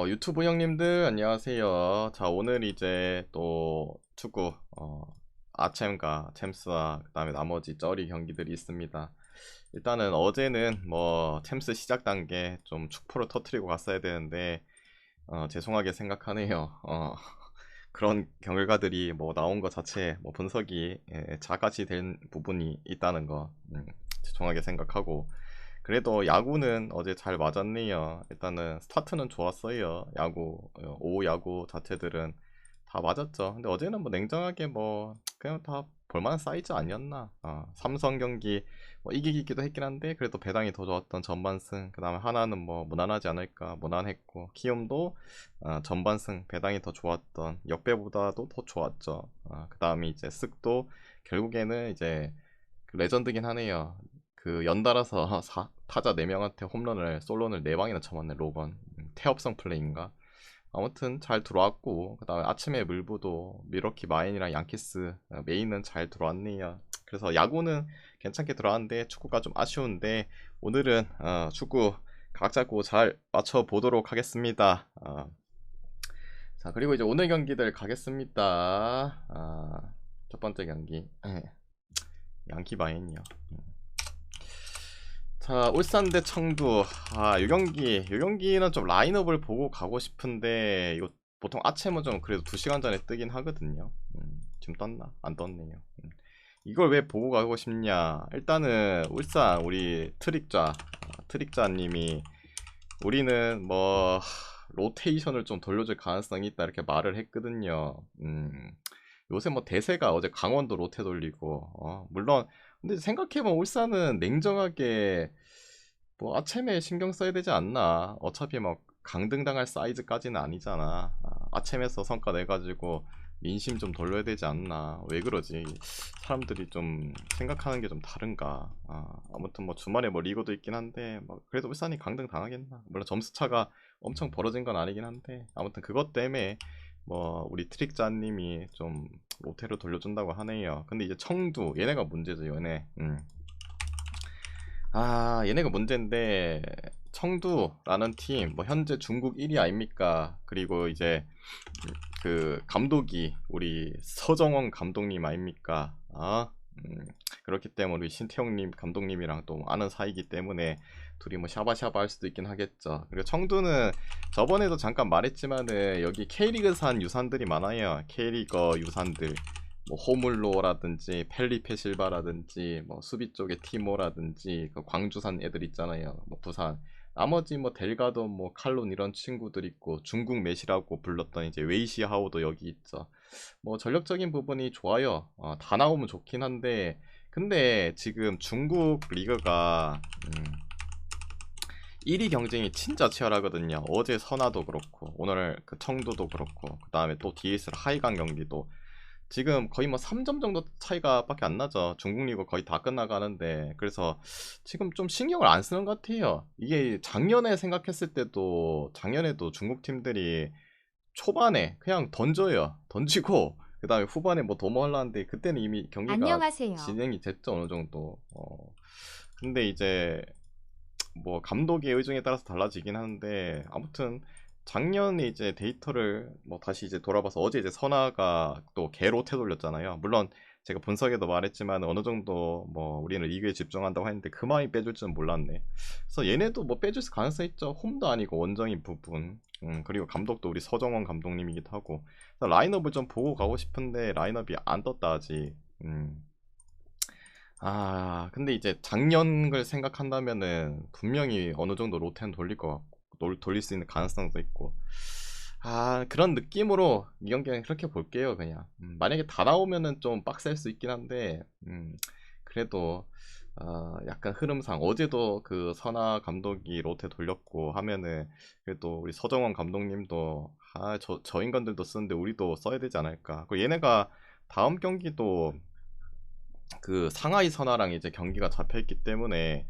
유튜브 형님들 안녕하세요. 자, 오늘 이제 또 축구 아챔과 챔스와 그다음에 나머지 쩌리 경기들이 있습니다. 일단은 어제는 뭐 챔스 시작 단계 좀 축포를 터트리고 갔어야 되는데 죄송하게 생각하네요. 그런 결과들이 뭐 나온 것 자체 뭐 분석이 자같이 된 부분이 있다는 거 죄송하게 생각하고, 그래도 야구는 어제 잘 맞았네요. 일단은 스타트는 좋았어요. 야구, 오후 야구 자체들은 다 맞았죠. 근데 어제는 뭐 냉정하게 뭐 그냥 다 볼만한 사이즈 아니었나. 삼성 경기 뭐 이기기도 했긴 한데 그래도 배당이 더 좋았던 전반승. 그 다음에 하나는 뭐 무난하지 않을까, 무난했고, 키움도 전반승 배당이 더 좋았던, 역배보다도 더 좋았죠. 그 다음에 이제 쓱도 결국에는 이제 그 레전드긴 하네요. 그 연달아서 타자 4명한테 홈런을 솔로를 4방이나 쳐맞는 로건, 태업성 플레이인가. 아무튼 잘 들어왔고, 그 다음에 아침에 물부도 미러키 마인이랑 양키스 메인은 잘 들어왔네요. 그래서 야구는 괜찮게 들어왔는데 축구가 좀 아쉬운데, 오늘은 축구 각 잡고 잘 맞춰보도록 하겠습니다. 자, 그리고 이제 오늘 경기들 가겠습니다. 첫 번째 경기 양키 마인이요. 자, 울산 대 청두. 이 경기는 좀 라인업을 보고 가고 싶은데, 이거 보통 아침은 좀 그래도 2시간 전에 뜨긴 하거든요. 지금 떴나? 안 떴네요. 이걸 왜 보고 가고 싶냐? 일단은 울산 우리 트릭자님이 우리는 뭐 로테이션을 좀 돌려줄 가능성이 있다 이렇게 말을 했거든요. 요새 뭐 대세가 어제 강원도 로테 돌리고, 물론 근데 생각해보면 울산은 냉정하게 뭐 아챔에 신경 써야 되지 않나. 어차피 뭐 강등당할 사이즈까지는 아니잖아. 아챔에서 성과 내가지고 민심 좀 돌려야 되지 않나. 왜 그러지? 사람들이 좀 생각하는 게 좀 다른가. 아무튼 뭐 주말에 뭐 리그도 있긴 한데 뭐 그래도 울산이 강등 당하겠나. 물론 점수 차가 엄청 벌어진 건 아니긴 한데, 아무튼 그것 때문에 뭐 우리 트릭자님이 좀 로테로 돌려준다고 하네요. 근데 이제 청두 얘네가 문제죠. 얘네가 문제인데, 청두라는 팀 뭐 현재 중국 1위 아닙니까? 그리고 이제 그 감독이 우리 서정원 감독님 아닙니까? 그렇기 때문에 우리 신태용님 감독님이랑 또 아는 사이기 때문에 둘이 뭐 샤바샤바 할 수도 있긴 하겠죠. 그리고 청두는 저번에도 잠깐 말했지만은 여기 K리그산 유산들이 많아요. K리거 유산들, 뭐 호물로라든지 펠리페 실바라든지 뭐 수비 쪽에 티모라든지 그 광주산 애들 있잖아요. 뭐 부산 나머지 뭐 델가도 뭐 칼론 이런 친구들 있고, 중국 메시라고 불렀던 이제 웨이시하오도 여기 있죠. 뭐 전력적인 부분이 좋아요. 다 나오면 좋긴 한데, 근데 지금 중국 리그가 1위 경쟁이 진짜 치열하거든요. 어제 선화도 그렇고 오늘 그 청도도 그렇고, 그 다음에 또 뒤에 있을 하이강 경기도 지금 거의 뭐 3점 정도 차이가 밖에 안 나죠. 중국 리그 거의 다 끝나가는데, 그래서 지금 좀 신경을 안 쓰는 것 같아요. 이게 작년에 생각했을 때도, 작년에도 중국 팀들이 초반에 그냥 던져요. 던지고 그 다음에 후반에 뭐 도모하려는데 그때는 이미 경기가 안녕하세요. 진행이 됐죠, 어느 정도. 근데 이제 뭐 감독의 의중에 따라서 달라지긴 하는데, 아무튼 작년에 이제 데이터를 뭐 다시 이제 돌아봐서 어제 이제 선화가 또 개로테 돌렸잖아요. 물론 제가 분석에도 말했지만 어느 정도 뭐 우리는 리그에 집중한다고 했는데 그만이 빼줄 줄은 몰랐네. 그래서 얘네도 뭐 빼줄 가능성 있죠. 홈도 아니고 원정인 부분. 그리고 감독도 우리 서정원 감독님이기도 하고. 그래서 라인업을 좀 보고 가고 싶은데 라인업이 안 떴다 아직. 근데 이제 작년 걸 생각한다면은 분명히 어느 정도 로테는 돌릴 것 같고, 돌릴 수 있는 가능성도 있고. 그런 느낌으로 이 경기는 그렇게 볼게요, 그냥. 만약에 다 나오면은 좀 빡셀 수 있긴 한데, 그래도, 약간 흐름상, 어제도 그 선아 감독이 로테 돌렸고 하면은, 그래도 우리 서정원 감독님도, 저 인간들도 쓰는데 우리도 써야 되지 않을까. 그리고 얘네가 다음 경기도 그 상하이 선화랑 이제 경기가 잡혀있기 때문에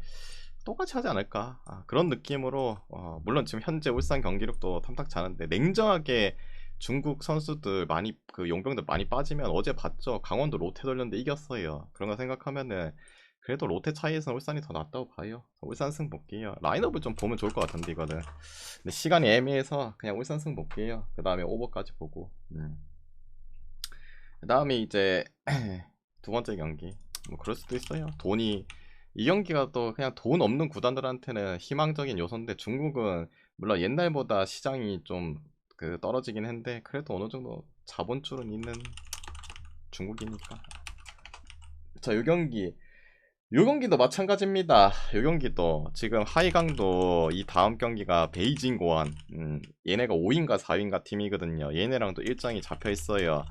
똑같이 하지 않을까. 그런 느낌으로, 물론 지금 현재 울산 경기력도 탐탁지 않은데 냉정하게 중국 선수들 많이, 그 용병들 많이 빠지면 어제 봤죠. 강원도 롯데 돌렸는데 이겼어요. 그런 거 생각하면은 그래도 롯데 차이에서는 울산이 더 낫다고 봐요. 울산승 볼게요. 라인업을 좀 보면 좋을 것 같은데 이거는. 근데 시간이 애매해서 그냥 울산승 볼게요. 그 다음에 오버까지 보고. 그 다음에 이제 두 번째 경기. 뭐 그럴 수도 있어요. 돈이 이 경기가 또 그냥 돈 없는 구단들한테는 희망적인 요소인데 중국은 물론 옛날보다 시장이 좀 그 떨어지긴 했는데 그래도 어느 정도 자본줄은 있는 중국이니까. 자, 요 경기도 마찬가지입니다. 요 경기도 지금 하이강도 이 다음 경기가 베이징 고안. 얘네가 5인가 4인가 팀이거든요. 얘네랑도 일정이 잡혀 있어요.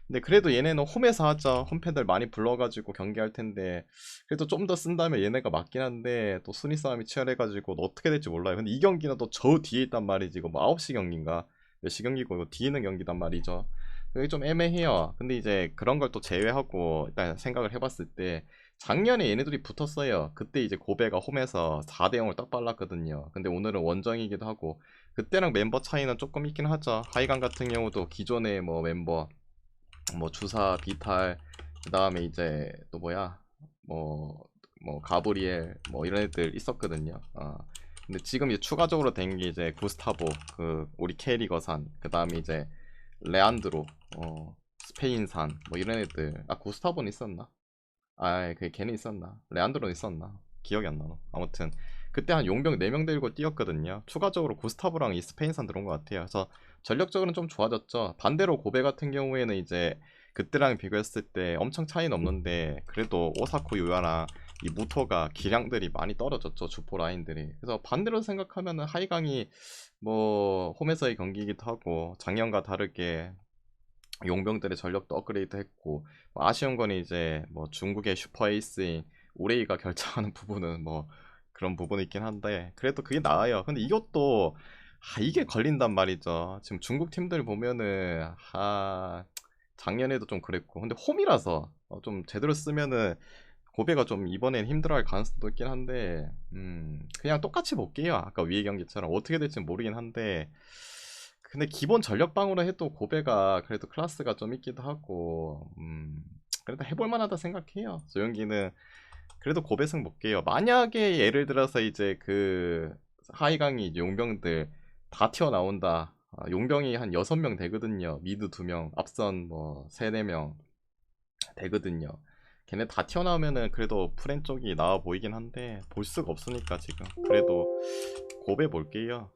근데 그래도 얘네는 홈에서 하죠. 홈팬들 많이 불러가지고 경기할 텐데 그래도 좀 더 쓴다면 얘네가 맞긴 한데 또 순위 싸움이 치열해가지고 어떻게 될지 몰라요. 근데 이 경기는 또 저 뒤에 있단 말이지. 이거 뭐 9시 경기인가 몇 시 경기고 이거 뒤에 있는 경기단 말이죠. 그게 좀 애매해요. 근데 이제 그런 걸 또 제외하고 일단 생각을 해봤을 때 작년에 얘네들이 붙었어요. 그때 이제 고베가 홈에서 4대 0을 딱 빨랐거든요. 근데 오늘은 원정이기도 하고 그때랑 멤버 차이는 조금 있긴 하죠. 하이강 같은 경우도 기존의 뭐 멤버 뭐 주사, 비탈, 그 다음에 이제 또 뭐야 뭐 가브리엘 뭐 이런 애들 있었거든요. 근데 지금 이제 추가적으로 된 게 이제 구스타보 그 우리 캐리거산, 그 다음에 이제 레안드로, 스페인산 뭐 이런 애들. 구스타보는 있었나? 그 걔는 있었나? 레안드로는 있었나? 기억이 안 나노. 아무튼 그때 한 용병 4명 들고 뛰었거든요. 추가적으로 구스타브랑 이 스페인산 들어온 것 같아요. 그래서 전력적으로는 좀 좋아졌죠. 반대로 고베 같은 경우에는 이제 그때랑 비교했을 때 엄청 차이는 없는데 그래도 오사쿠 유야나 이 무토가 기량들이 많이 떨어졌죠. 주포 라인들이. 그래서 반대로 생각하면은 하이강이 뭐 홈에서의 경기이기도 하고 작년과 다르게 용병들의 전력도 업그레이드 했고 뭐 아쉬운 건 이제 뭐 중국의 슈퍼 에이스인 우레이가 결정하는 부분은 뭐 그런 부분이 있긴 한데 그래도 그게 나아요. 근데 이것도 이게 걸린단 말이죠. 지금 중국 팀들 보면은 작년에도 좀 그랬고 근데 홈이라서 좀 제대로 쓰면은 고베가 좀 이번엔 힘들어할 가능성도 있긴 한데 그냥 똑같이 볼게요. 아까 위에 경기처럼 어떻게 될지 모르긴 한데 근데 기본 전력방으로 해도 고베가 그래도 클래스가 좀 있기도 하고 그래도 해볼 만하다 생각해요. 조용기는 그래도 고배승 볼게요. 만약에 예를 들어서 이제 그 하이강이 용병들 다 튀어나온다. 용병이 한 6명 되거든요. 미드 2명, 앞선 뭐 3, 4명 되거든요. 걔네 다 튀어나오면은 그래도 프렌 쪽이 나와 보이긴 한데 볼 수가 없으니까 지금 그래도 고배 볼게요.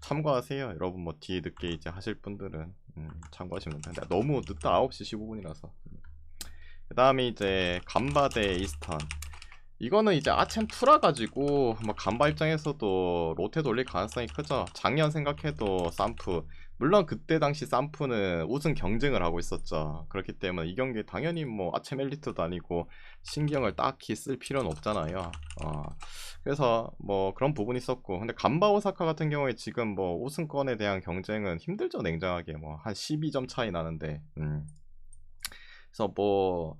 참고하세요. 여러분 뭐 뒤에 늦게 이제 하실 분들은 참고하시면 됩니다. 너무 늦다 9시 15분이라서. 그 다음에 이제 간바 대 이스턴. 이거는 이제 아챔 투라 가지고 뭐 간바 입장에서도 로테 돌릴 가능성이 크죠. 작년 생각해도 쌈프, 물론 그때 당시 쌈프는 우승 경쟁을 하고 있었죠. 그렇기 때문에 이 경기 당연히 뭐 아챔 엘리트도 아니고 신경을 딱히 쓸 필요는 없잖아요. 그래서 뭐 그런 부분이 있었고 근데 간바 오사카 같은 경우에 지금 뭐 우승권에 대한 경쟁은 힘들죠. 냉정하게 뭐 한 12점 차이 나는데 그래서 뭐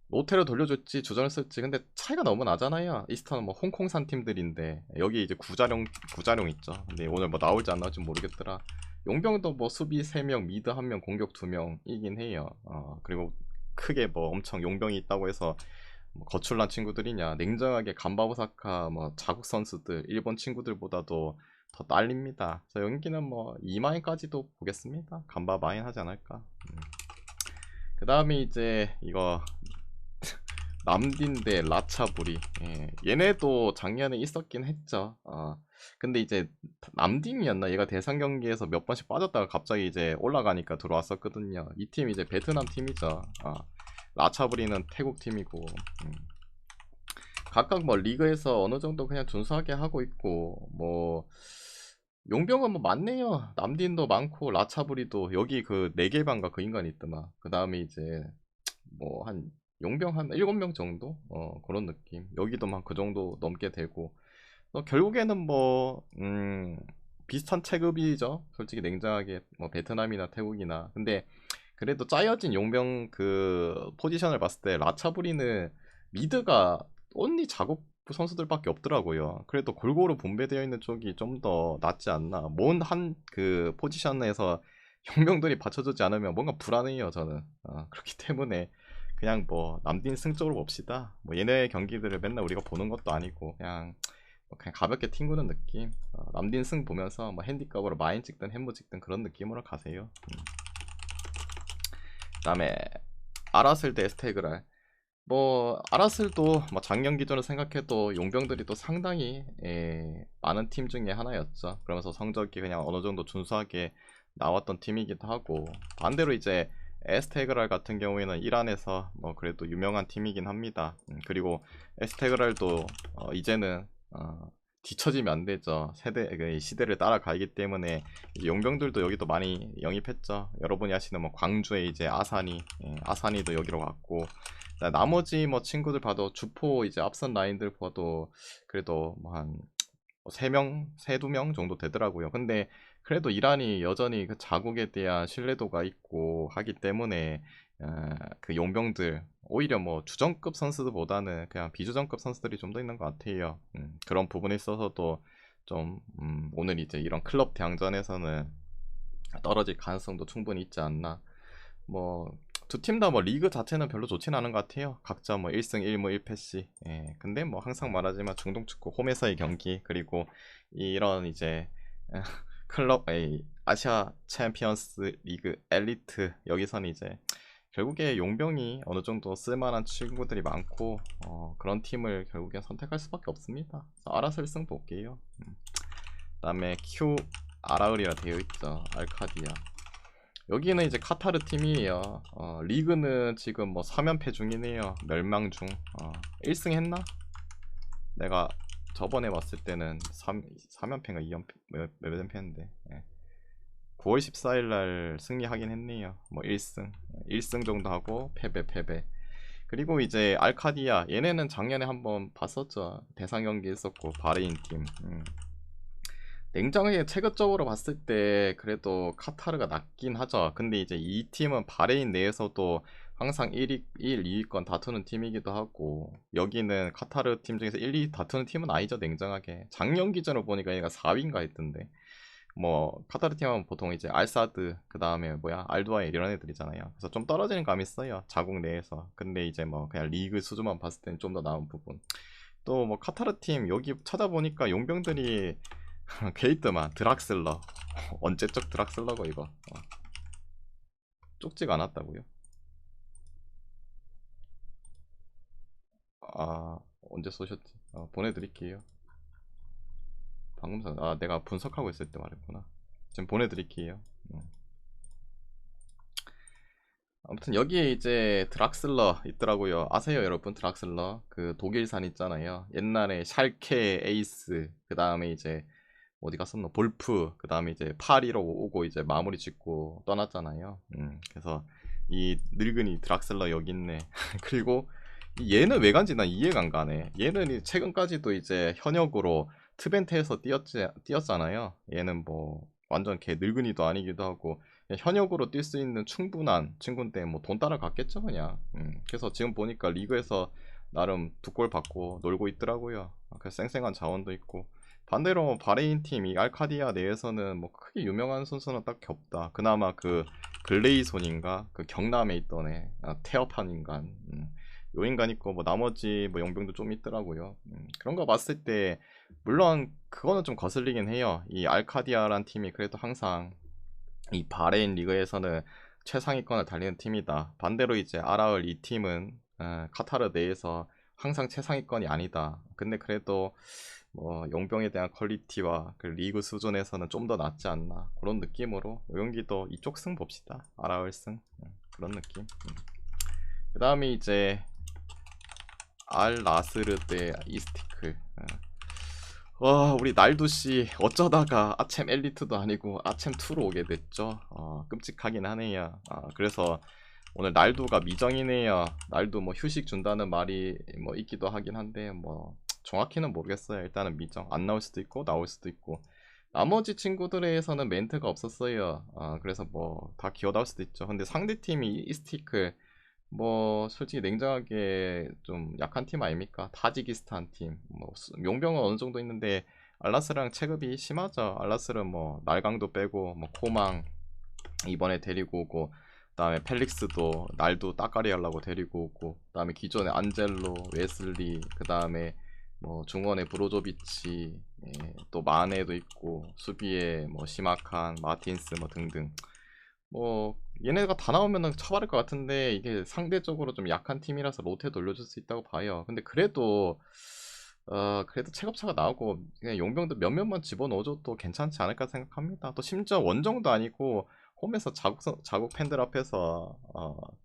로테로 돌려줬지 주전을 쓸지 근데 차이가 너무 나잖아요. 이스턴은 뭐 홍콩산 팀들인데 여기 이제 구자룡 있죠. 근데 오늘 뭐 나올지 안 나올지 모르겠더라. 용병도 뭐 수비 3명 미드 1명 공격 2명이긴 해요. 그리고 크게 뭐 엄청 용병이 있다고 해서 뭐 거출난 친구들이냐. 냉정하게 간바오사카 뭐 자국 선수들 일본 친구들보다도 더 딸립니다. 그래서 연기는 뭐 2마인까지도 보겠습니다. 간바 마인 하지 않을까. 그 다음에 이제 이거 남딘 대 라차부리. 얘네도 작년에 있었긴 했죠. 근데 이제 남딘이었나 얘가 대상 경기에서 몇 번씩 빠졌다가 갑자기 이제 올라가니까 들어왔었거든요. 이 팀 이제 베트남 팀이죠. 라차부리는 태국 팀이고 각각 뭐 리그에서 어느 정도 그냥 준수하게 하고 있고 뭐 용병은 뭐 많네요. 남딘도 많고 라차부리도 여기 그 4개 반가 그 인간이 있더만. 그 다음에 이제 뭐 한 용병 한 7명 정도? 그런 느낌. 여기도 막 그 정도 넘게 되고. 결국에는 뭐 비슷한 체급이죠. 솔직히 냉정하게 뭐 베트남이나 태국이나. 근데 그래도 짜여진 용병 그 포지션을 봤을 때 라차부리는 미드가 언니 자국 선수들밖에 없더라고요. 그래도 골고루 분배되어 있는 쪽이 좀 더 낫지 않나. 뭔 한 그 포지션에서 용병들이 받쳐주지 않으면 뭔가 불안해요 저는. 그렇기 때문에 그냥 뭐 남딘 승적으로 봅시다. 뭐 얘네 경기들을 맨날 우리가 보는 것도 아니고 그냥 가볍게 튕구는 느낌. 남딘 승 보면서 뭐 핸디값으로 마인 찍든 햄버 찍든 그런 느낌으로 가세요. 그다음에 아라슬 대 스테그랄. 뭐 아라슬도 뭐 작년 기준으로 생각해도 용병들이 또 상당히 많은 팀 중에 하나였죠. 그러면서 성적이 그냥 어느 정도 준수하게 나왔던 팀이기도 하고, 반대로 이제 에스테그랄 같은 경우에는 이란에서 뭐 그래도 유명한 팀이긴 합니다. 그리고 에스테그랄도 이제는 뒤처지면 안 되죠. 시대를 따라가기 때문에 이제 용병들도 여기도 많이 영입했죠. 여러분이 아시는 뭐 광주에 이제 아산이도 여기로 갔고, 나머지 뭐 친구들 봐도 주포 이제 앞선 라인들 봐도 그래도 뭐 한 3명, 2명 정도 되더라고요. 근데 그래도 이란이 여전히 그 자국에 대한 신뢰도가 있고 하기 때문에 그 용병들 오히려 뭐 주전급 선수들보다는 그냥 비주전급 선수들이 좀 더 있는 것 같아요. 그런 부분에 있어서도 좀 오늘 이제 이런 클럽 대항전에서는 떨어질 가능성도 충분히 있지 않나. 뭐 두 팀 다 뭐 리그 자체는 별로 좋진 않은 것 같아요. 각자 뭐 1승 1무 1패씩. 근데 뭐 항상 말하지만 중동축구 홈에서의 경기, 그리고 이런 이제 클럽 아시아 챔피언스 리그 엘리트, 여기서는 이제 결국에 용병이 어느 정도 쓸만한 친구들이 많고 그런 팀을 결국엔 선택할 수밖에 없습니다. 알아서 1승 볼게요. 그다음에 Q 아라울이라 되어 있죠. 알카디아. 여기는 이제 카타르 팀이에요. 리그는 지금 뭐 3연패 중이네요. 멸망 중. 1승 했나? 내가 저번에 봤을 때는 3연패인가 2연패 몇 연패 했는데 9월 14일 날 승리하긴 했네요. 뭐 1승 정도 하고 패배. 그리고 이제 알카디아, 얘네는 작년에 한번 봤었죠. 대상 경기 있었고 바레인 팀. 냉정하게 체급적으로 봤을 때 그래도 카타르가 낫긴 하죠. 근데 이제 이 팀은 바레인 내에서도 항상 1, 2위권 다투는 팀이기도 하고, 여기는 카타르 팀 중에서 1, 2위 다투는 팀은 아니죠. 냉정하게 작년 기준으로 보니까 얘가 4위인가 했던데, 뭐 카타르 팀은 보통 이제 알사드, 그 다음에 뭐야 알두아일 이런 애들이잖아요. 그래서 좀 떨어지는 감이 있어요, 자국 내에서. 근데 이제 뭐 그냥 리그 수준만 봤을 때는 좀 더 나은 부분. 또 뭐 카타르 팀 여기 찾아보니까 용병들이 게이트만 드락슬러 언제적 드락슬러고 이거. 쪽지가 않았다고요? 언제 쏘셨지? 보내드릴게요. 방금 내가 분석하고 있을 때 말했구나. 지금 보내드릴게요. 아무튼 여기에 이제 드락슬러 있더라고요. 아세요 여러분? 드락슬러 그 독일산 있잖아요. 옛날에 샬케 에이스, 그 다음에 이제 어디 갔었노? 볼프, 그 다음에 이제 파리로 오고 이제 마무리 짓고 떠났잖아요. 그래서 이 늙은이 드락슬러 여기 있네. 그리고 얘는 왜 간지 난 이해가 안 가네. 얘는 최근까지도 이제 현역으로 트벤트에서 뛰었잖아요. 얘는 뭐 완전 걔 늙은이도 아니기도 하고 현역으로 뛸 수 있는 충분한 친구인데 뭐 돈 따라갔겠죠 그냥. 그래서 지금 보니까 리그에서 나름 두 골 받고 놀고 있더라고요. 그래서 쌩쌩한 자원도 있고. 반대로 바레인 팀 이 알카디아 내에서는 뭐 크게 유명한 선수는 딱히 없다. 그나마 그 글레이손인가 그 경남에 있던 애, 태어판 인간, 요 인간 있고 뭐 나머지 뭐 용병도 좀 있더라고요. 그런 거 봤을 때 물론 그거는 좀 거슬리긴 해요. 이 알카디아란 팀이 그래도 항상 이 바레인 리그에서는 최상위권을 달리는 팀이다. 반대로 이제 아라을 이 팀은 카타르 내에서 항상 최상위권이 아니다. 근데 그래도 뭐 용병에 대한 퀄리티와 그 리그 수준에서는 좀 더 낫지 않나, 그런 느낌으로 이 경기도 이쪽 승 봅시다. 아라을 승. 그런 느낌. 그 다음에 이제 알 나스르 대 이스티클. 와, 우리 날두씨 어쩌다가 아챔 엘리트도 아니고 아챔 2로 오게 됐죠. 끔찍하긴 하네요. 그래서 오늘 날두가 미정이네요. 날두 뭐 휴식 준다는 말이 뭐 있기도 하긴 한데 뭐 정확히는 모르겠어요. 일단은 미정. 안 나올 수도 있고 나올 수도 있고. 나머지 친구들에서는 멘트가 없었어요. 그래서 뭐 다 기어 나올 수도 있죠. 근데 상대팀이 이스티클, 뭐 솔직히 냉정하게 좀 약한 팀 아닙니까? 타지키스탄 팀. 뭐 용병은 어느 정도 있는데 알라스랑 체급이 심하죠. 알라스는 뭐 날강도 빼고 뭐 코망 이번에 데리고 오고, 그다음에 펠릭스도 날도 따까리 하려고 데리고 오고, 그다음에 기존에 안젤로, 웨슬리, 그다음에 뭐 중원에 브로조비치, 예, 또 마네도 있고 수비에 뭐 시마칸, 마틴스 뭐 등등. 뭐 얘네가 다 나오면은 쳐바를 것 같은데 이게 상대적으로 좀 약한 팀이라서 로테 돌려줄 수 있다고 봐요. 근데 그래도 그래도 체급차가 나오고 그냥 용병들 몇몇만 집어넣어줘도 괜찮지 않을까 생각합니다. 또 심지어 원정도 아니고 홈에서 자국 팬들 앞에서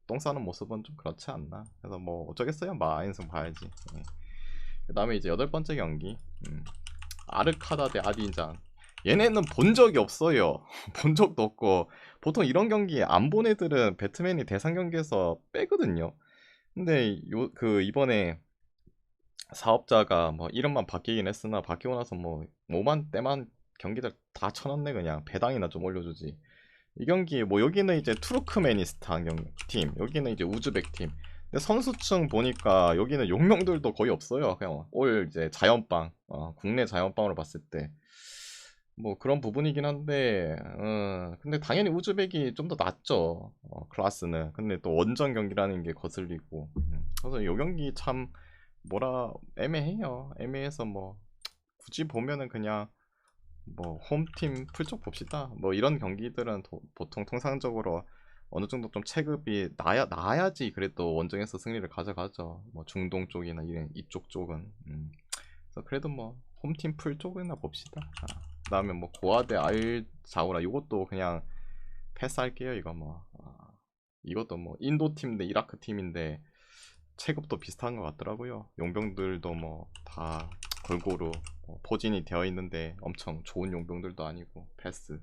똥 싸는 모습은 좀 그렇지 않나. 그래서 뭐 어쩌겠어요. 마인승 봐야지. 예. 그 다음에 이제 8번째 경기, 아르카다 대 아딘잔. 얘네는 본 적이 없어요. 본 적도 없고 보통 이런 경기 안 본 애들은 배트맨이 대상 경기에서 빼거든요. 근데 이번에 사업자가 뭐 이름만 바뀌긴 했으나 바뀌고 나서 뭐 뭐만 때만 경기들 다 쳐놨네. 그냥 배당이나 좀 올려주지. 이 경기 뭐 여기는 이제 투르크메니스탄 팀, 여기는 이제 우즈벡 팀. 근데 선수층 보니까 여기는 용명들도 거의 없어요. 그냥 올 이제 자연빵, 국내 자연빵으로 봤을 때 뭐 그런 부분이긴 한데, 근데 당연히 우즈벡이 좀 더 낫죠. 클라스는. 근데 또 원정 경기라는 게 거슬리고, 그래서 요 경기 참 뭐라 애매해요. 애매해서 뭐 굳이 보면은 그냥 뭐 홈팀 풀쪽 봅시다. 뭐 이런 경기들은 보통 통상적으로 어느 정도 좀 체급이 나야지 그래도 원정에서 승리를 가져가죠. 뭐 중동 쪽이나 이쪽 쪽은. 그래서 그래도 뭐 홈팀 풀쪽이나 봅시다. 그다음에 뭐 고아 대 알자우라 이것도 그냥 패스할게요. 이거 뭐 이것도 뭐 인도 팀 대 이라크 팀인데 체급도 비슷한 것 같더라고요. 용병들도 뭐 다 골고루 포진이 되어 있는데 엄청 좋은 용병들도 아니고 패스.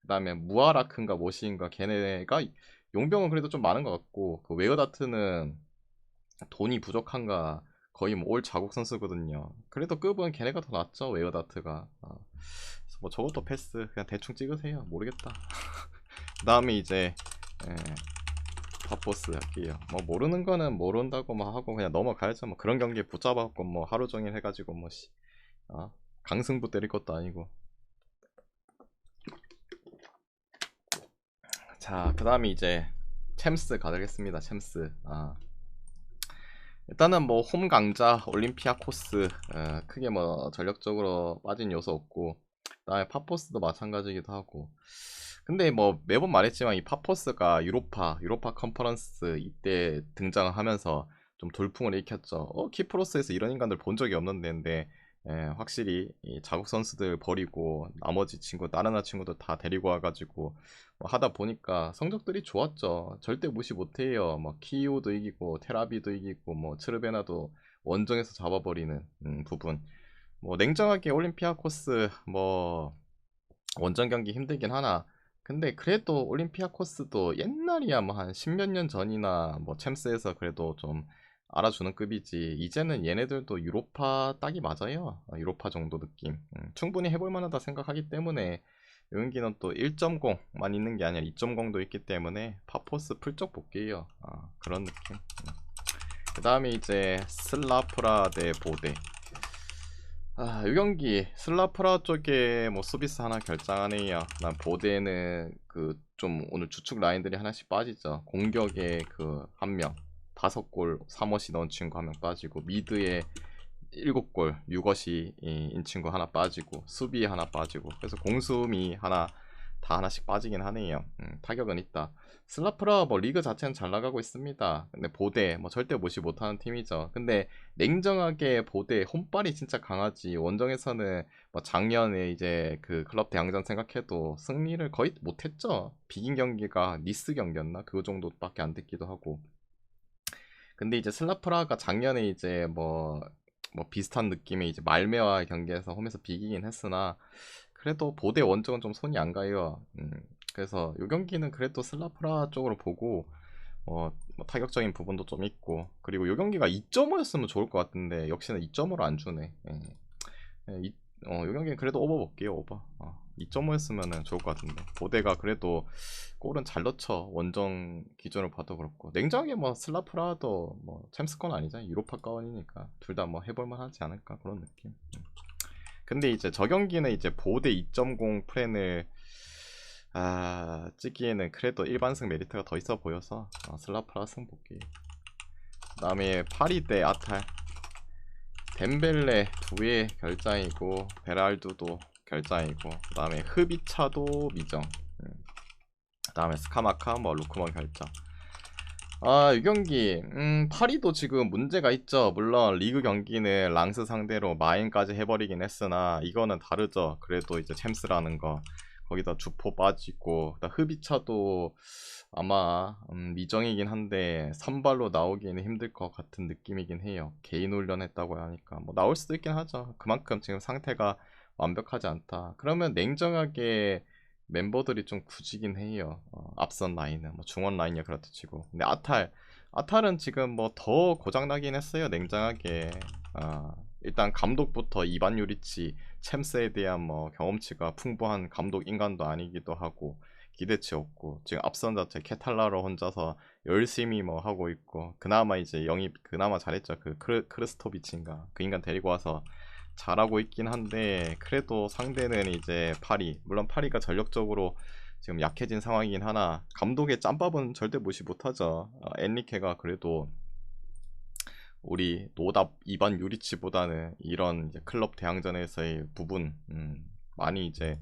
그 다음에 무아라크인가 모시인가 걔네가 용병은 그래도 좀 많은 것 같고, 그 웨어다트는 돈이 부족한가 거의 뭐 올 자국 선수거든요. 그래도 급은 걔네가 더 낫죠. 웨어다트가. 그래서 뭐 저것도 패스 그냥 대충 찍으세요. 모르겠다. 그 다음에 이제 예, 팝보스 할게요. 뭐 모르는 거는 모른다고 뭐 하고 그냥 넘어가야죠. 뭐 그런 경기에 붙잡아갖고 뭐 하루 종일 해가지고 뭐 강승부 때릴 것도 아니고. 자, 그 다음에 이제 챔스 가겠습니다. 챔스. 일단은 뭐 홈 강자 올림피아코스, 크게 뭐 전력적으로 빠진 요소 없고, 그다음에 파포스도 마찬가지기도 하고. 근데 뭐 매번 말했지만 이 파포스가 유로파 컨퍼런스 이때 등장을 하면서 좀 돌풍을 일으켰죠. 키프로스에서 이런 인간들 본 적이 없는데, 확실히 이 자국 선수들 버리고 나머지 다른 친구들 다 데리고 와가지고 뭐 하다 보니까 성적들이 좋았죠. 절대 무시 못해요. 뭐 키오도 이기고 테라비도 이기고 뭐 츠르베나도 원정에서 잡아버리는 부분. 뭐 냉정하게 올림피아코스 뭐 원정 경기 힘들긴 하나. 근데 그래도 올림피아코스도 옛날이야 뭐 한 십몇 년 전이나 뭐 챔스에서 그래도 좀 알아주는 급이지. 이제는 얘네들도 유로파 딱이 맞아요. 유로파 정도 느낌. 충분히 해볼 만하다 생각하기 때문에 이 경기는 또 1.0만 있는 게 아니라 2.0도 있기 때문에 파포스 풀적 볼게요. 그런 느낌. 그 다음에 이제 슬라프라 대 보데. 이 경기 슬라프라 쪽에 뭐 수비수 하나 결장하네요. 난 보데는 그 좀 오늘 주축 라인들이 하나씩 빠지죠. 공격에 그 한 명, 5골 3어시 넣은 친구 한 명 빠지고, 미드에 7골 6어시인 친구 하나 빠지고, 수비에 하나 빠지고, 그래서 공수미 다 하나씩 빠지긴 하네요. 타격은 있다. 슬라프라 뭐 리그 자체는 잘 나가고 있습니다. 근데 보데 뭐 절대 무시 못하는 팀이죠. 근데 냉정하게 보데 홈빨이 진짜 강하지. 원정에서는 뭐 작년에 이제 그 클럽 대항전 생각해도 승리를 거의 못했죠. 비긴 경기가 니스 경기였나 그거 정도밖에 안 됐기도 하고. 근데 이제 슬라프라가 작년에 이제 뭐 비슷한 느낌의 이제 말메와 경기에서 홈에서 비기긴 했으나 그래도 보대 원정은 좀 손이 안 가요. 그래서 이 경기는 그래도 슬라프라 쪽으로 보고 뭐 타격적인 부분도 좀 있고, 그리고 이 경기가 2.5였으면 좋을 것 같은데 역시나 2.5로 안 주네. 이 경기는 그래도 오버 볼게요. 오버. 2.5였으면 좋을 것 같은데 보대가 그래도 골은 잘 넣죠. 원정 기준으로 봐도 그렇고. 냉정하게 뭐 슬라프라도 뭐 챔스권 아니잖아. 유로파 가원이니까 둘 다 뭐 해볼만 하지 않을까 그런 느낌. 근데 이제 저 경기는 이제 보대 2.0 프렌을 찍기에는 그래도 일반승 메리트가 더 있어 보여서 슬라프라 승복기. 그 다음에 파리 대 아탈. 덴벨레 두의 결장이고 베랄두도 결장이고, 그 다음에 흐비차도 미정. 그 다음에 스카마카 뭐 루크먼 결정. 이 경기 파리도 지금 문제가 있죠. 물론 리그 경기는 랑스 상대로 마인까지 해버리긴 했으나 이거는 다르죠. 그래도 이제 챔스라는 거, 거기다 주포 빠지고, 그다음 흐비차도 아마 미정이긴 한데 선발로 나오기는 힘들 것 같은 느낌이긴 해요. 개인 훈련했다고 하니까 뭐 나올 수도 있긴 하죠. 그만큼 지금 상태가 완벽하지 않다. 그러면 냉정하게 멤버들이 좀 굳이긴 해요. 앞선 라인은 뭐 중원 라인이야 그렇다 치고. 근데 아탈은 지금 뭐 더 고장나긴 했어요. 냉정하게. 일단 감독부터 이반 요리치 챔스에 대한 뭐 경험치가 풍부한 감독 인간도 아니기도 하고, 기대치 없고, 지금 앞선 자체 케탈라로 혼자서 열심히 뭐 하고 있고, 그나마 이제 영입 그나마 잘했죠. 그 크리스토비치인가 그 인간 데리고 와서 잘하고 있긴 한데, 그래도 상대는 이제 파리. 물론 파리가 전력적으로 지금 약해진 상황이긴 하나 감독의 짬밥은 절대 무시 못하죠. 엔리케가 그래도 우리 노답 이반 유리치보다는 이런 이제 클럽 대항전에서의 부분 많이 이제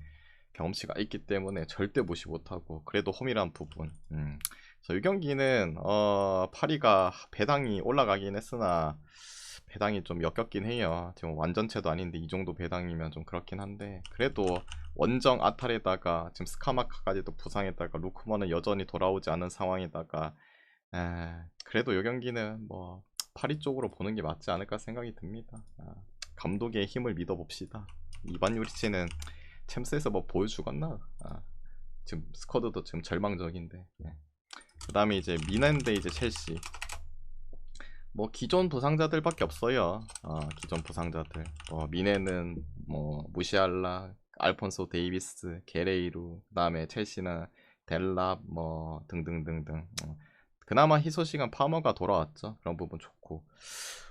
경험치가 있기 때문에 절대 무시 못하고, 그래도 홈이란 부분. 그래서 이 경기는 파리가 배당이 올라가긴 했으나 배당이 좀 역겹긴 해요. 지금 완전체도 아닌데 이 정도 배당이면 좀 그렇긴 한데, 그래도 원정 아탈에다가 지금 스카마카까지도 부상했다가 루크먼은 여전히 돌아오지 않은 상황에다가 그래도 이 경기는 뭐 파리 쪽으로 보는 게 맞지 않을까 생각이 듭니다. 감독의 힘을 믿어봅시다. 이반 요리치는 챔스에서 뭐 보여주겠나? 지금 스쿼드도 지금 절망적인데. 그 다음에 이제 미넨 대 이제 첼시. 뭐 기존 부상자들밖에 없어요. 기존 부상자들. 미넨은 뭐 무시알라, 알폰소 데이비스, 게레이루, 그다음에 첼시는 델랍 뭐 등등등등. 그나마 희소식은 파머가 돌아왔죠. 그런 부분 좋고.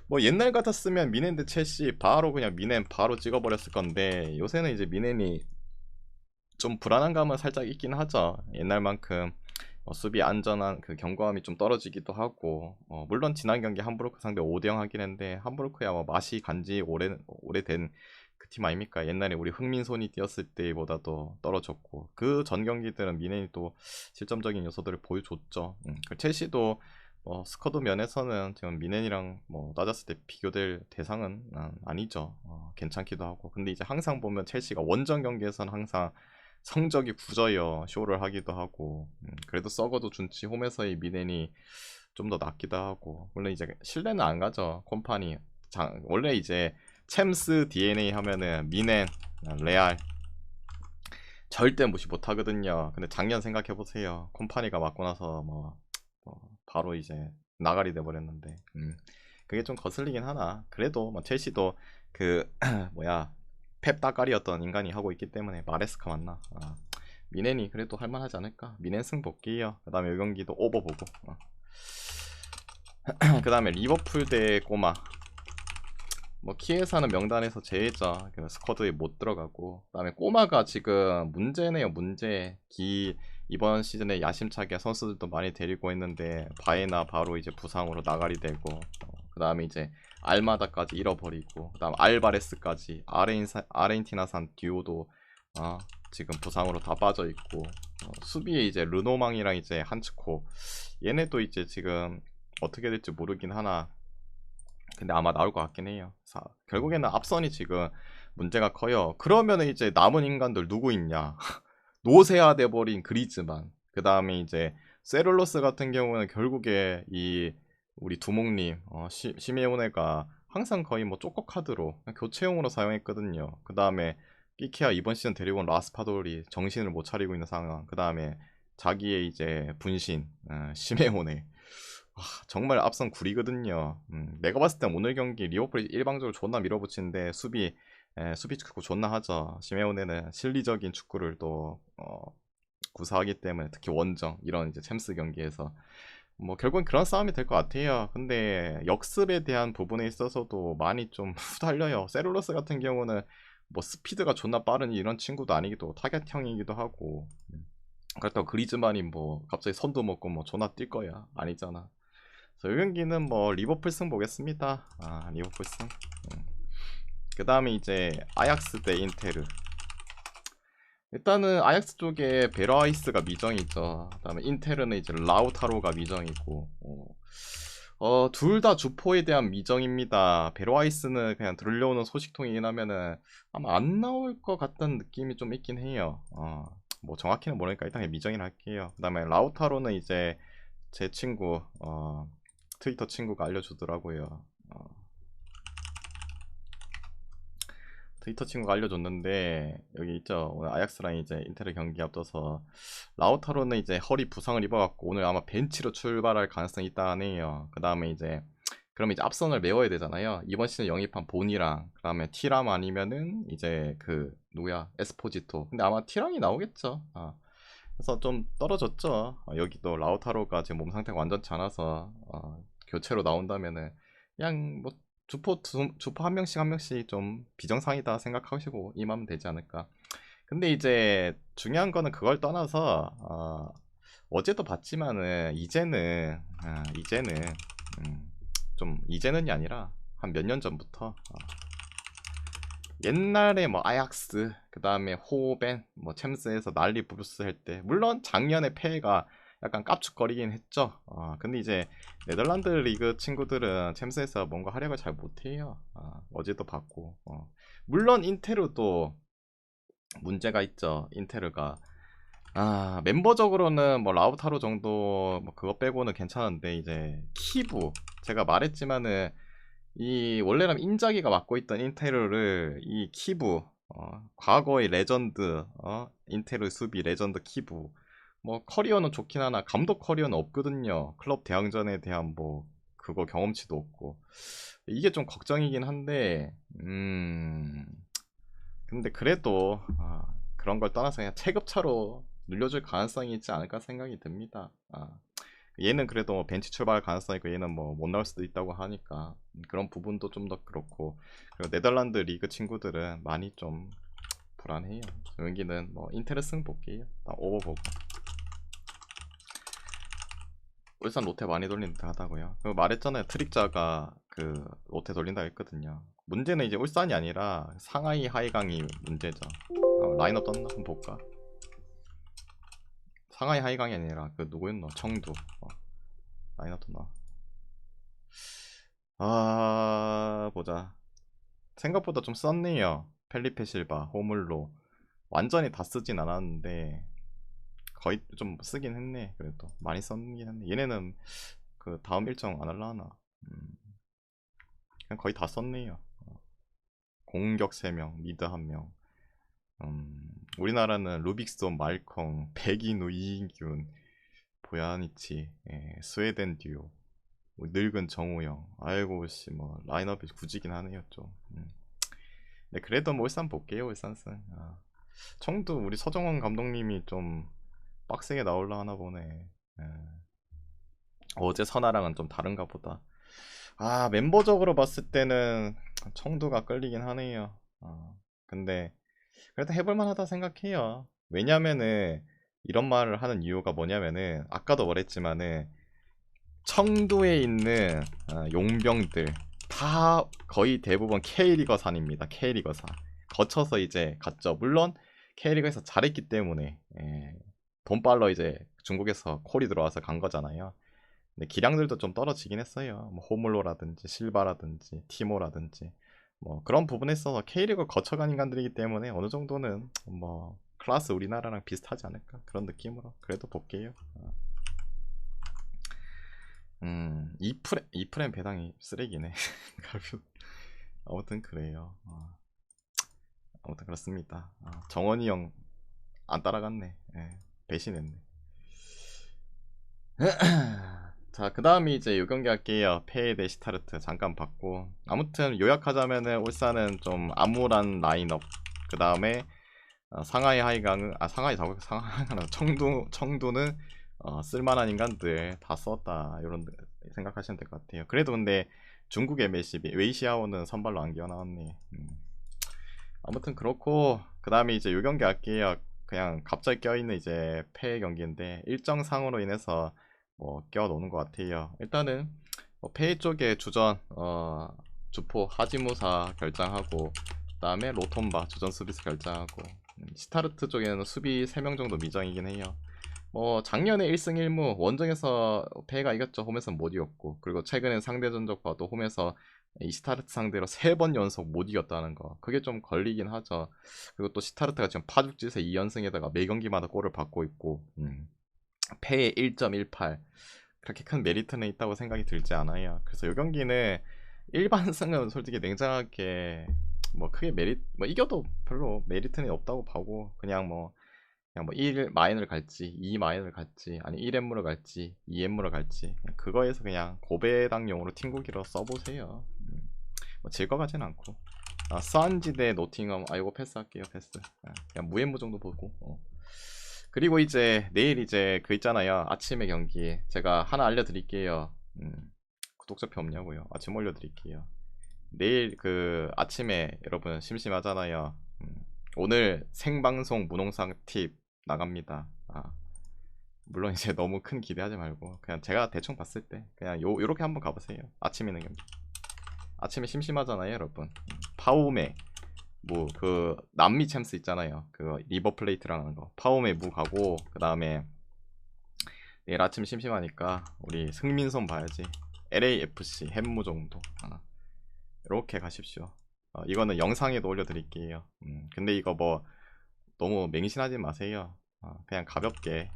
뭐 옛날 같았으면 미넨 대 첼시 바로 그냥 미넨 바로 찍어버렸을 건데, 요새는 이제 미넨이 좀 불안한 감은 살짝 있긴 하죠. 옛날만큼 수비 안전한 그 경고함이 좀 떨어지기도 하고, 물론 지난 경기 함부르크 상대 5대0 하긴 했는데, 함부르크야 뭐 맛이 간지 오래된 그 팀 아닙니까? 옛날에 우리 흥민손이 뛰었을 때보다도 떨어졌고, 그 전 경기들은 미넨이 또 실점적인 요소들을 보여줬죠. 그 첼시도 스쿼드 면에서는 지금 미넨이랑 뭐 따졌을 때 비교될 대상은 아니죠. 괜찮기도 하고. 근데 이제 항상 보면 첼시가 원정 경기에서는 항상 성적이 굳어요. 쇼를 하기도 하고. 그래도 썩어도 준치 홈에서의 미넨이 좀 더 낫기도 하고. 물론 이제 신뢰는 안 가죠. 콤파니. 원래 이제 챔스 DNA 하면은 미넨, 레알 절대 무시 못 하거든요. 근데 작년 생각해 보세요. 콤파니가 맞고 나서 바로 이제 나가리 돼 버렸는데. 그게 좀 거슬리긴 하나. 그래도 뭐 첼시도 그 뭐야, 펩 따까리였던 인간이 하고 있기 때문에. 마레스카 맞나? 미넨이 그래도 할만하지 않을까? 미넨 승 볼게요. 그 다음에 이 경기도 오버 보고. 그 다음에 리버풀 대 꼬마. 뭐 키에사는 명단에서 제외죠. 그 스쿼드에 못 들어가고. 그 다음에 꼬마가 지금 문제네요. 문제. 이번 시즌에 야심차게 선수들도 많이 데리고 있는데 바에나 바로 이제 부상으로 나가리 되고, 그 다음에 이제 알마다까지 잃어버리고, 그 다음 알바레스까지 아르헨티나산 듀오도 지금 부상으로 다 빠져있고, 수비에 이제 르노망이랑 이제 한츠코, 얘네도 이제 지금 어떻게 될지 모르긴 하나. 근데 아마 나올 것 같긴 해요. 결국에는 앞선이 지금 문제가 커요. 그러면은 이제 남은 인간들 누구 있냐? 노세화 돼버린 그리즈만. 그 다음에 이제 세룰로스 같은 경우는 결국에 이 우리 두목님 시메오네가 항상 거의 뭐 쪼꼬 카드로 교체용으로 사용했거든요. 그 다음에 끼케아 이번 시즌 데리고 온 라스파돌이 정신을 못 차리고 있는 상황. 그 다음에 자기의 이제 분신 시메오네. 정말 앞선 구리거든요. 내가 봤을 땐 오늘 경기 리버풀이 일방적으로 존나 밀어붙이는데 수비 축구 존나 하죠. 시메오네는 실리적인 축구를 또 구사하기 때문에, 특히 원정 이런 이제 챔스 경기에서 뭐 결국엔 그런 싸움이 될 것 같아요. 근데 역습에 대한 부분에 있어서도 많이 좀 후달려요. 세룰로스 같은 경우는 뭐 스피드가 존나 빠른 이런 친구도 아니기도 하고 타겟형이기도 하고. 그렇다고 그리즈만이 뭐 갑자기 선두 먹고 뭐 존나 뛸 거야? 아니잖아. 그래서 이 경기는 뭐 리버풀 승 보겠습니다. 리버풀 승. 그 다음에 이제 아약스 대 인테르. 일단은 아약스 쪽에 베라이스가 미정이죠. 그다음에 인테르는 이제 라우타로가 미정이고, 둘 다 주포에 대한 미정입니다. 베라이스는 그냥 들려오는 소식통이긴 하면은 아마 안 나올 것 같다는 느낌이 좀 있긴 해요. 뭐 정확히는 모르니까 일단 그냥 미정이라 할게요. 그다음에 라우타로는 이제 제 친구, 트위터 친구가 알려주더라고요. 트위터 친구가 알려줬는데 여기 있죠. 오늘 아약스랑 이제 인테르 경기 앞둬서 라우타로는 이제 허리 부상을 입어갖고 오늘 아마 벤치로 출발할 가능성이 있다 하네요. 그 다음에 이제 그럼 이제 앞선을 메워야 되잖아요. 이번 시즌 영입한 보니랑 그 다음에 티람 아니면은 이제 그 누구야 에스포지토. 근데 아마 티랑이 나오겠죠. 그래서 좀 떨어졌죠. 여기도 라우타로가 지금 몸 상태가 완전치 않아서 교체로 나온다면은 그냥 뭐 주포 한 명씩 한 명씩 좀 비정상이다 생각하시고 임하면 되지 않을까. 근데 이제 중요한 거는 그걸 떠나서 어제도 봤지만은 이제는 좀 이제는이 아니라 한 몇 년 전부터 옛날에 뭐 아약스 그 다음에 호벤 뭐 챔스에서 난리 부르스 할 때 물론 작년에 패가 약간 깝죽거리긴 했죠. 근데 이제 네덜란드 리그 친구들은 챔스에서 뭔가 활약을 잘 못해요. 어제도 봤고 물론 인테르도 문제가 있죠. 인테르가 멤버적으로는 뭐 라우타로 정도 뭐 그거 빼고는 괜찮은데 이제 키부 제가 말했지만은 이 원래는 인자기가 맡고 있던 인테르를 이 키부 과거의 레전드 인테르 수비 레전드 키부 뭐 커리어는 좋긴 하나 감독 커리어는 없거든요. 클럽 대항전에 대한 뭐 그거 경험치도 없고 이게 좀 걱정이긴 한데 근데 그래도 그런 걸 떠나서 그냥 체급차로 늘려줄 가능성이 있지 않을까 생각이 듭니다. 얘는 그래도 뭐 벤치 출발 가능성이 있고 얘는 뭐 못 나올 수도 있다고 하니까 그런 부분도 좀 더 그렇고 그리고 네덜란드 리그 친구들은 많이 좀 불안해요. 여기는 뭐 인테르 승 볼게요. 오버 보고 울산 롯데 많이 돌린다 하다고요. 그 말했잖아요. 트릭자가 그 롯데 돌린다 했거든요. 문제는 이제 울산이 아니라 상하이 하이강이 문제죠. 라인업 떴나? 한번 볼까? 상하이 하이강이 아니라 그 누구였노? 청두. 라인업 떴나? 보자. 생각보다 좀 썼네요. 펠리페 실바, 호물로 완전히 다 쓰진 않았는데 거의 좀 쓰긴 했네. 그래도 많이 썼긴 했네. 얘네는 그 다음 일정 안 할라 하나? 그냥 거의 다 썼네요. 공격 3명, 미드 1명. 우리나라는 루빅스톤, 말컹, 백인우, 이인균, 보야니치, 스웨덴 듀오, 뭐 늙은 정우영. 아이고 씨 뭐 라인업이 굳이긴 하네요 좀. 네, 그래도 뭐 울산 볼게요. 울산승. 청도 우리 서정원 감독님이 좀 빡세게 나올라 하나 보네. 어제 선아랑은 좀 다른가 보다. 멤버적으로 봤을 때는 청두가 끌리긴 하네요. 근데 그래도 해볼만 하다 생각해요. 왜냐면은 이런 말을 하는 이유가 뭐냐면은 아까도 말했지만은 청두에 있는 용병들 다 거의 대부분 K리거산입니다. K리거산 거쳐서 이제 갔죠. 물론 K리거에서 잘했기 때문에 돈 빨러 이제 중국에서 콜이 들어와서 간 거잖아요. 근데 기량들도 좀 떨어지긴 했어요. 뭐 호물로라든지 실바라든지 티모라든지 뭐 그런 부분에 있어서 K리그 거쳐간 인간들이기 때문에 어느 정도는 뭐 클래스 우리나라랑 비슷하지 않을까 그런 느낌으로 그래도 볼게요. 2프렘 배당이 쓰레기네. 아무튼 그래요. 아무튼 그렇습니다. 정원이 형 안 따라갔네. 배신했네. 자, 그 다음에 이제 요 경기 할게요. 페이 대 시타르트 잠깐 봤고 아무튼 요약하자면은 울산은 좀 암울한 라인업. 그 다음에 상하이 하이강은 상하이 청두는 쓸만한 인간들 다 썼다 이런 생각하시면 될 것 같아요. 그래도 근데 중국의 메시 웨이시아오는 선발로 안 기어 나왔네. 아무튼 그렇고 그 다음에 이제 요 경기 할게요. 그냥 갑자기 껴있는 이제 패 경기인데 일정상으로 인해서 뭐 껴놓는 것 같아요. 일단은 페이 쪽에 주전 주포 하지무사 결장하고 그다음에 로톤바 주전 수비수 결장하고 시타르트 쪽에는 수비 3명 정도 미정이긴 해요. 뭐 작년에 1승 1무 원정에서 페이가 이겼죠. 홈에서 못 이겼고, 그리고 최근에 상대 전적 봐도 홈에서 이 시타르트 상대로 3번 연속 못 이겼다는 거, 그게 좀 걸리긴 하죠. 그리고 또 시타르트가 지금 파죽지세 2연승에다가 매 경기마다 골을 받고 있고 페이 1.18 그렇게 큰 메리트는 있다고 생각이 들지 않아요. 그래서 이 경기는 일반 승은 솔직히 냉정하게 뭐 크게 뭐 이겨도 별로 메리트는 없다고 보고, 그냥 뭐 1 마인을 갈지 2 마인을 갈지 아니 1엠무를 갈지 2엠무를 갈지 그거에서 그냥 고배당용으로 팀구기로 써보세요. 뭐 질 것 같진 않고. 스완지 대 노팅엄, 이거 패스할게요. 패스. 그냥 무엠무 정도 보고. 그리고 이제 내일 이제 그 있잖아요, 아침에 경기 제가 하나 알려드릴게요. 구독자표 없냐고요? 아침 올려드릴게요. 내일 그 아침에 여러분 심심하잖아요. 오늘 생방송 문홍상 팁 나갑니다. 물론 이제 너무 큰 기대하지 말고 그냥 제가 대충 봤을 때 그냥 요렇게 한번 가보세요. 아침에 있는 경기. 아침에 심심하잖아요 여러분. 파움에 뭐 그 남미 챔스 있잖아요, 그 리버 플레이트랑 하는 거, 파움에 무 가고, 그 다음에 내일 아침 심심하니까 우리 승민선 봐야지. LAFC 햄무 정도 이렇게 가십시오. 이거는 영상에도 올려드릴게요. 근데 이거 뭐 너무 맹신하지 마세요. 그냥 가볍게,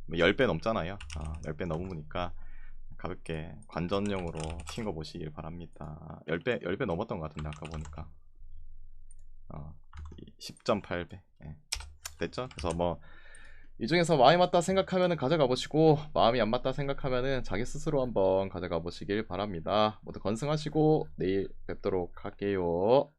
뭐 10배 넘잖아요. 10배 넘으니까 가볍게 관전용으로 튄 거 보시길 바랍니다. 10배 넘었던 것 같은데 아까 보니까 10.8배 됐죠? 그래서 뭐 이 중에서 마음이 맞다 생각하면은 가져가 보시고, 마음이 안 맞다 생각하면은 자기 스스로 한번 가져가 보시길 바랍니다. 모두 건승하시고 내일 뵙도록 할게요.